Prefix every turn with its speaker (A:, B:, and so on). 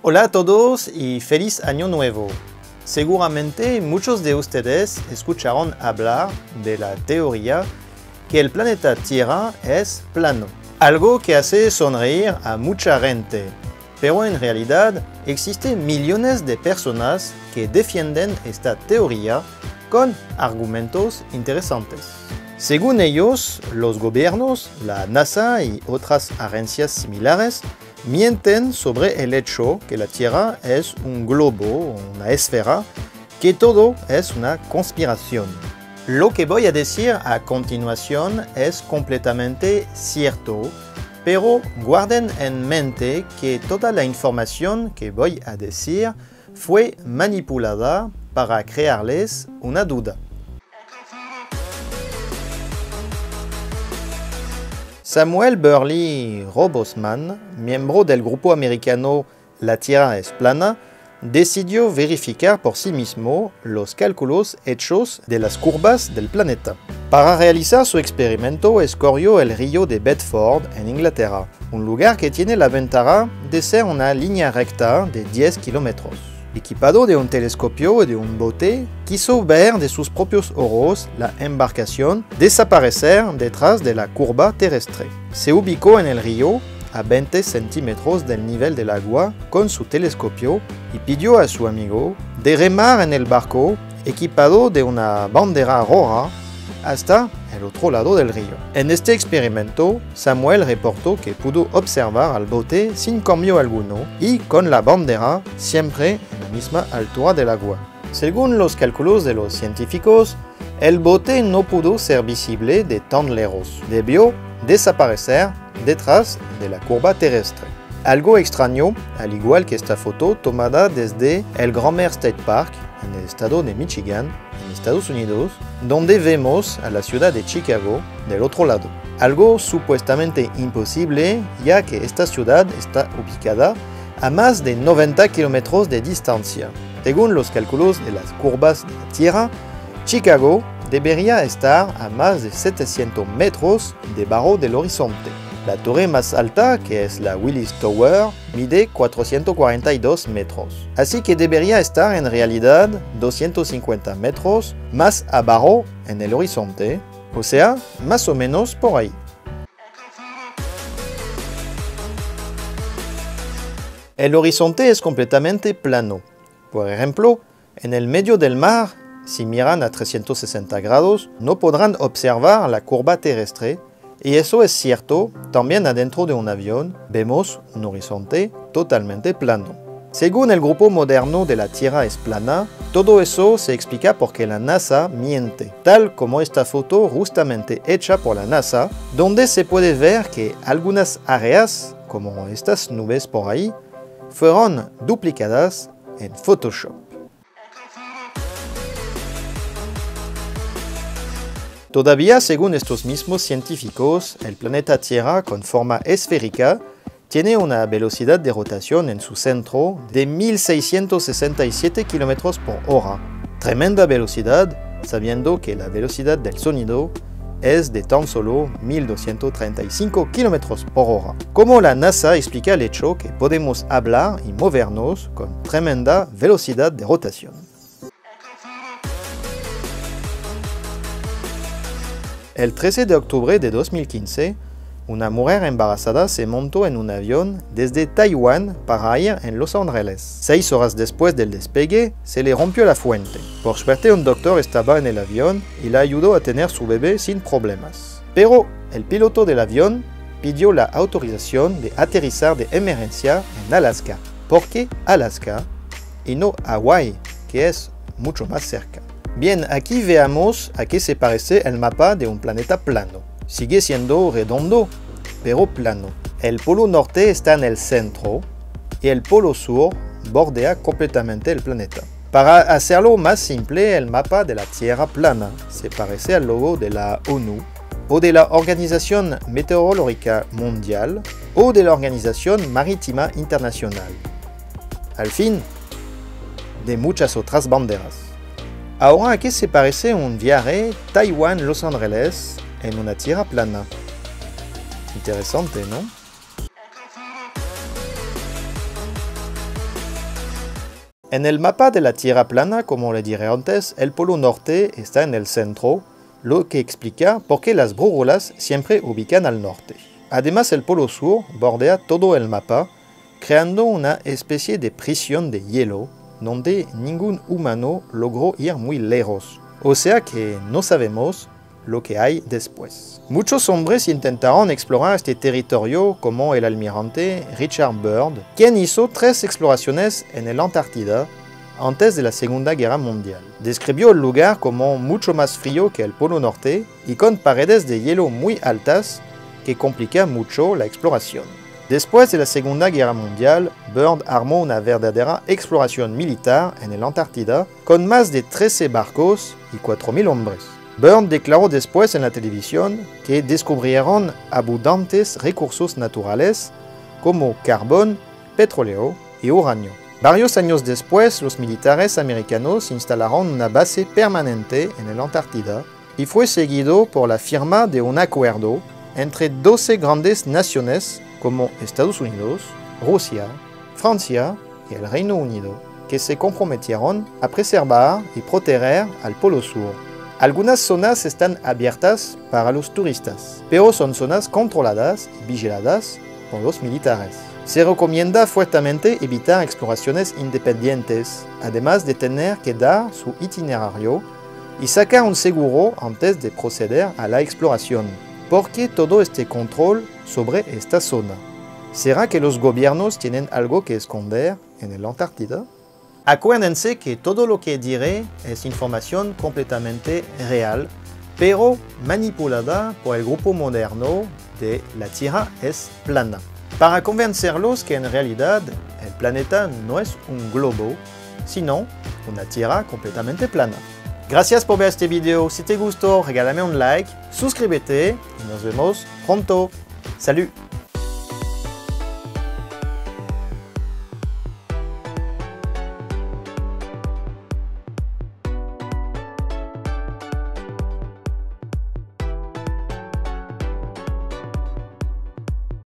A: Hola a todos y feliz año nuevo. Seguramente muchos de ustedes escucharon hablar de la teoría que el planeta Tierra es plano, algo que hace sonreír a mucha gente, pero en realidad existen millones de personas que defienden esta teoría con argumentos interesantes. Según ellos, los gobiernos, la NASA y otras agencias similares mienten sobre el hecho que la Tierra es un globo, una esfera, que todo es una conspiración. Lo que voy a decir a continuación es completamente cierto, pero guarden en mente que toda la información que voy a decir fue manipulada para crearles una duda. Samuel Burley Robosman, miembro del grupo americano La Tierra es plana, decidió verificar por sí mismo los cálculos hechos de las curvas del planeta. Para realizar su experimento escogió el río de Bedford en Inglaterra, un lugar que tiene la ventaja de ser una línea recta de 10 kilómetros. Equipado de un telescopio y de un bote, quiso ver de sus propios ojos la embarcación desaparecer detrás de la curva terrestre. Se ubicó en el río, a 20 centímetros del nivel del agua, con su telescopio y pidió a su amigo de remar en el barco equipado de una bandera roja hasta el otro lado del río. En este experimento, Samuel reportó que pudo observar al bote sin cambio alguno y con la bandera siempre en la misma altura del agua. Según los cálculos de los científicos, el bote no pudo ser visible de tan lejos. Debió desaparecer detrás de la curva terrestre. Algo extraño, al igual que esta foto tomada desde el Graham State Park, en el estado de Michigan, en Estados Unidos, donde vemos a la ciudad de Chicago del otro lado. Algo supuestamente imposible, ya que esta ciudad está ubicada a más de 90 kilómetros de distancia. Según los cálculos de las curvas de la Tierra, Chicago debería estar a más de 700 metros debajo del horizonte. La torre más alta, que es la Willis Tower, mide 442 metros. Así que debería estar en realidad 250 metros más abajo en el horizonte, o sea, más o menos por ahí. El horizonte es completamente plano. Por ejemplo, en el medio del mar, si miran a 360 grados, no podrán observar la curva terrestre. Y eso es cierto, también adentro de un avión vemos un horizonte totalmente plano. Según el grupo moderno de la Tierra es plana, todo eso se explica porque la NASA miente, tal como esta foto justamente hecha por la NASA, donde se puede ver que algunas áreas, como estas nubes por ahí, fueron duplicadas en Photoshop. Todavía, según estos mismos científicos, el planeta Tierra con forma esférica tiene una velocidad de rotación en su centro de 1667 km por hora. Tremenda velocidad, sabiendo que la velocidad del sonido es de tan solo 1235 km por hora. Como la NASA explica el hecho que podemos hablar y movernos con tremenda velocidad de rotación. El 13 de octubre de 2015, una mujer embarazada se montó en un avión desde Taiwán para ir en Los Ángeles. 6 horas después del despegue, se le rompió la fuente. Por suerte, un doctor estaba en el avión y la ayudó a tener su bebé sin problemas. Pero el piloto del avión pidió la autorización de aterrizar de emergencia en Alaska. ¿Por qué Alaska y no Hawái, que es mucho más cerca? Bien, aquí veamos a qué se parece el mapa de un planeta plano. Sigue siendo redondo, pero plano. El polo norte está en el centro y el polo sur bordea completamente el planeta. Para hacerlo más simple, el mapa de la Tierra plana se parece al logo de la ONU o de la Organización Meteorológica Mundial o de la Organización Marítima Internacional. Al fin, de muchas otras banderas. Ahora, ¿a qué se parece un viaje Taiwán-Los Ángeles en una tierra plana? Interesante, ¿no? En el mapa de la Tierra plana, como le diré antes, el polo norte está en el centro, lo que explica por qué las brújulas siempre ubican al norte. Además, el polo sur bordea todo el mapa, creando una especie de prisión de hielo, donde ningún humano logró ir muy lejos. O sea que no sabemos lo que hay después. Muchos hombres intentaron explorar este territorio, como el almirante Richard Byrd, quien hizo 3 exploraciones en el Antártida antes de la Segunda Guerra Mundial. Describió el lugar como mucho más frío que el Polo Norte y con paredes de hielo muy altas que complica mucho la exploración. Después de la Segunda Guerra Mundial, Byrd armó una verdadera exploración militar en el Antártida con más de 13 barcos y 4.000 hombres. Byrd declaró después en la televisión que descubrieron abundantes recursos naturales como carbón, petróleo y uranio. Varios años después, los militares americanos instalaron una base permanente en el Antártida y fue seguido por la firma de un acuerdo entre 12 grandes naciones como Estados Unidos, Rusia, Francia y el Reino Unido, que se comprometieron a preservar y proteger al Polo Sur. Algunas zonas están abiertas para los turistas, pero son zonas controladas y vigiladas por los militares. Se recomienda fuertemente evitar exploraciones independientes, además de tener que dar su itinerario y sacar un seguro antes de proceder a la exploración. ¿Por qué todo este control sobre esta zona? ¿Será que los gobiernos tienen algo que esconder en el Antártida? Acuérdense que todo lo que diré es información completamente real, pero manipulada por el grupo moderno de la Tierra es plana, para convencerlos que en realidad el planeta no es un globo, sino una Tierra completamente plana. Gracias por ver este video. Si te gustó, regálame un like, suscríbete y nos vemos pronto. Salut!